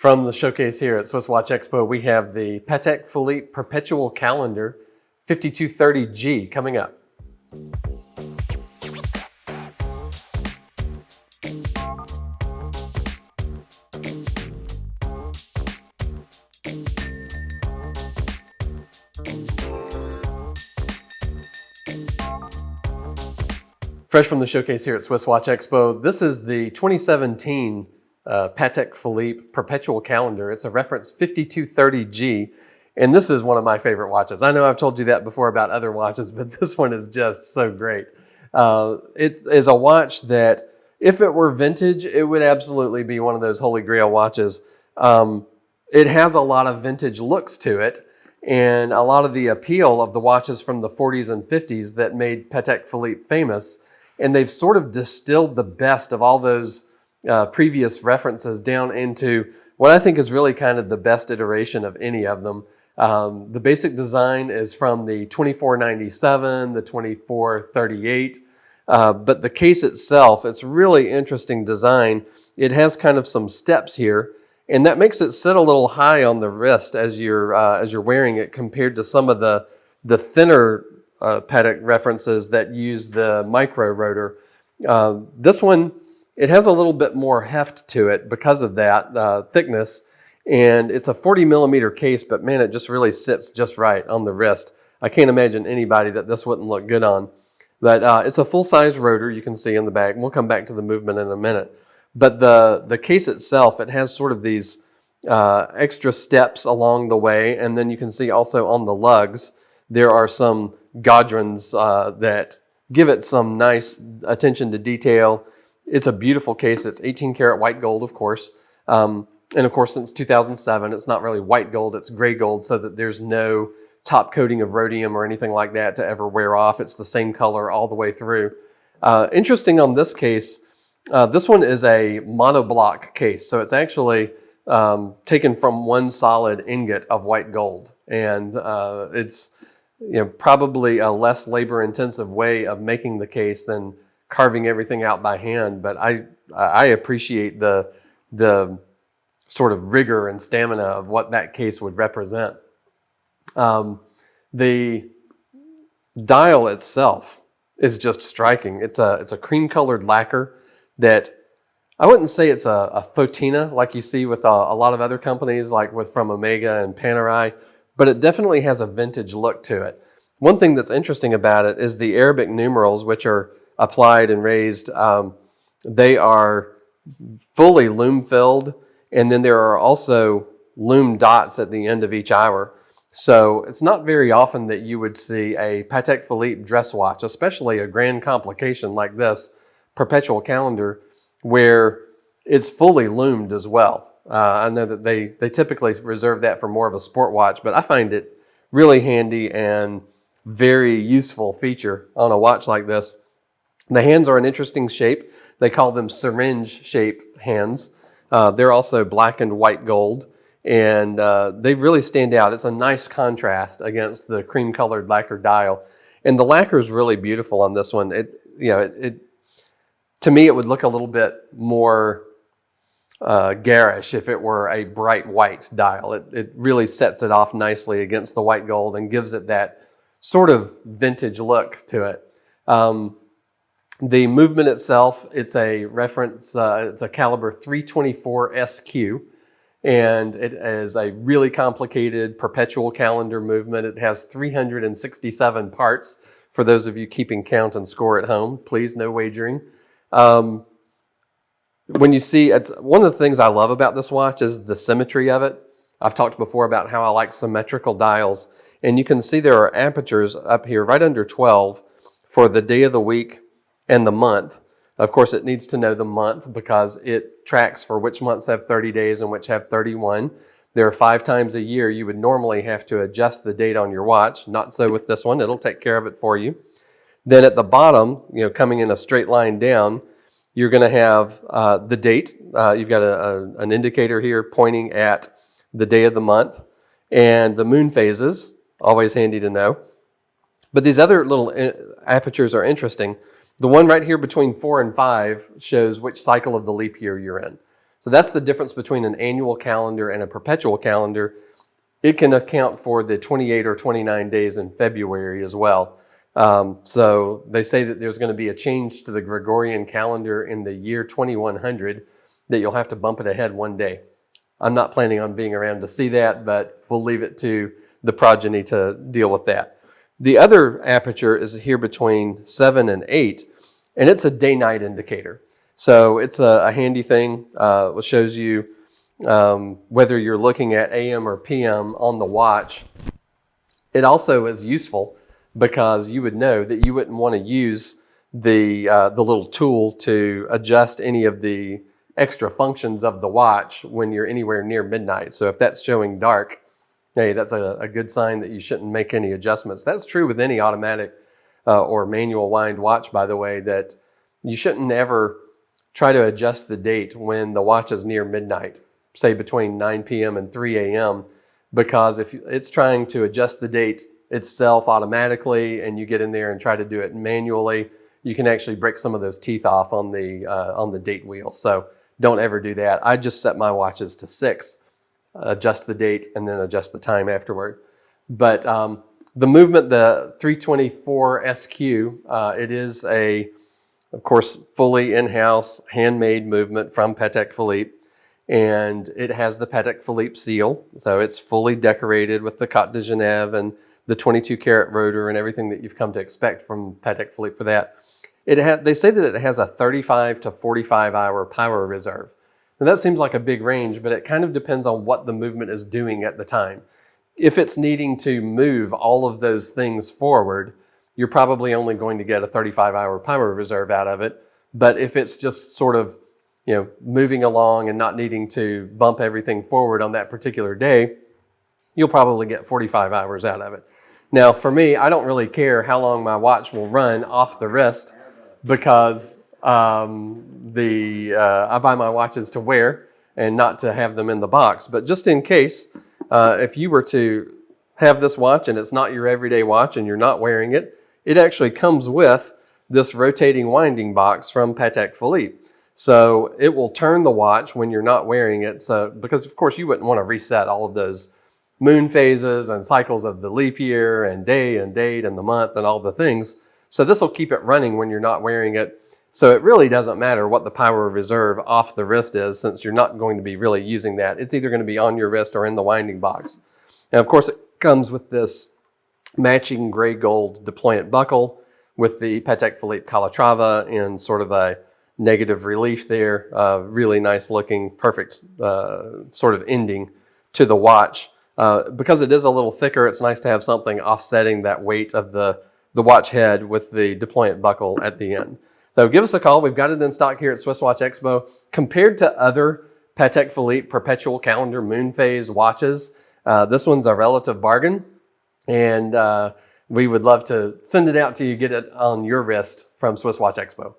From the showcase here at SwissWatchExpo, we have the Patek Philippe Perpetual Calendar 5230G coming up. Fresh from the showcase here at SwissWatchExpo, this is the 2017 Patek Philippe Perpetual Calendar. It's a reference 5230G, and this is one of my favorite watches. I know I've told you that before about other watches, but this one is just so great. It is a watch that, if it were vintage, it would absolutely be one of those holy grail watches. It has a lot of vintage looks to it, and a lot of the appeal of the watches from the 40s and 50s that made Patek Philippe famous, and they've sort of distilled the best of all those previous references down into what I think is really kind of the best iteration of any of them. The basic design is from the 2497, the 2438, but the case itself, it's really interesting design. It has kind of some steps here, and that makes it sit a little high on the wrist as you're wearing it, compared to some of the thinner Patek references that use the micro rotor. This one, it has a little bit more heft to it because of that thickness, and it's a 40 millimeter case, but man, it just really sits just right on the wrist. I can't imagine anybody that this wouldn't look good on. But it's a full-size rotor, you can see in the back. We'll come back to the movement in a minute. But the case itself, it has sort of these extra steps along the way, and then you can see also on the lugs, there are some gaudrons that give it some nice attention to detail. It's a beautiful case. It's 18 karat white gold, of course. And of course, since 2007, it's not really white gold, it's gray gold, so that there's no top coating of rhodium or anything like that to ever wear off. It's the same color all the way through. Interesting on this case, this one is a monoblock case. So it's actually taken from one solid ingot of white gold. And it's probably a less labor-intensive way of making the case than carving everything out by hand, but I appreciate the sort of rigor and stamina of what that case would represent. The dial itself is just striking. It's a cream-colored lacquer that I wouldn't say it's a patina like you see with a lot of other companies, like from Omega and Panerai, but it definitely has a vintage look to it. One thing that's interesting about it is the Arabic numerals, which are applied and raised. They are fully lume filled, and then there are also lume dots at the end of each hour. So it's not very often that you would see a Patek Philippe dress watch, especially a Grand Complication like this Perpetual Calendar, where it's fully lumed as well. I know that they typically reserve that for more of a sport watch, but I find it really handy and very useful feature on a watch like this. The hands are an interesting shape. They call them syringe shape hands. They're also black and white gold, and they really stand out. It's a nice contrast against the cream colored lacquer dial. And the lacquer is really beautiful on this one. To me, it would look a little bit more garish if it were a bright white dial. It really sets it off nicely against the white gold and gives it that sort of vintage look to it. The movement itself, it's a reference, it's a caliber 324 SQ, and it is a really complicated perpetual calendar movement. It has 367 parts. For those of you keeping count and score at home, please, no wagering. When you see, one of the things I love about this watch is the symmetry of it. I've talked before about how I like symmetrical dials, and you can see there are apertures up here right under 12 for the day of the week and the month. Of course, it needs to know the month because it tracks for which months have 30 days and which have 31. There are 5 times a year you would normally have to adjust the date on your watch. Not so with this one. It'll take care of it for you. Then at the bottom, coming in a straight line down, you're going to have the date. You've got an indicator here pointing at the day of the month, and the moon phases, always handy to know. But these other little apertures are interesting. The one right here between 4 and 5 shows which cycle of the leap year you're in. So that's the difference between an annual calendar and a perpetual calendar. It can account for the 28 or 29 days in February as well. So they say that there's going to be a change to the Gregorian calendar in the year 2100 that you'll have to bump it ahead one day. I'm not planning on being around to see that, but we'll leave it to the progeny to deal with that. The other aperture is here between 7 and 8, and it's a day-night indicator. So it's a handy thing. It shows you whether you're looking at AM or PM on the watch. It also is useful because you would know that you wouldn't want to use the little tool to adjust any of the extra functions of the watch when you're anywhere near midnight. So if that's showing dark, hey, that's a good sign that you shouldn't make any adjustments. That's true with any automatic or manual wind watch, by the way, that you shouldn't ever try to adjust the date when the watch is near midnight, say between 9 p.m. and 3 a.m., because if it's trying to adjust the date itself automatically and you get in there and try to do it manually, you can actually break some of those teeth off on the date wheel. So don't ever do that. I just set my watches to 6, adjust the date, and then adjust the time afterward. But the movement, the 324 SQ, it is of course, fully in-house, handmade movement from Patek Philippe. And it has the Patek Philippe seal. So it's fully decorated with the Cote de Genève and the 22-karat rotor and everything that you've come to expect from Patek Philippe for that. They say that it has a 35 to 45 hour power reserve. And that seems like a big range, but it kind of depends on what the movement is doing at the time. If it's needing to move all of those things forward, you're probably only going to get a 35-hour power reserve out of it. But if it's just sort of, moving along and not needing to bump everything forward on that particular day, you'll probably get 45 hours out of it. Now, for me, I don't really care how long my watch will run off the wrist because I buy my watches to wear and not to have them in the box. But just in case, if you were to have this watch and it's not your everyday watch and you're not wearing it, it actually comes with this rotating winding box from Patek Philippe. So it will turn the watch when you're not wearing it. So, because of course you wouldn't want to reset all of those moon phases and cycles of the leap year and day and date and the month and all the things. So this will keep it running when you're not wearing it. So it really doesn't matter what the power reserve off the wrist is, since you're not going to be really using that. It's either going to be on your wrist or in the winding box. And of course it comes with this matching gray gold deployant buckle with the Patek Philippe Calatrava in sort of a negative relief there. Really nice looking, perfect sort of ending to the watch. Because it is a little thicker, it's nice to have something offsetting that weight of the watch head with the deployant buckle at the end. So give us a call. We've got it in stock here at SwissWatchExpo. Compared to other Patek Philippe Perpetual Calendar Moonphase watches, this one's a relative bargain. And we would love to send it out to you, get it on your wrist from SwissWatchExpo.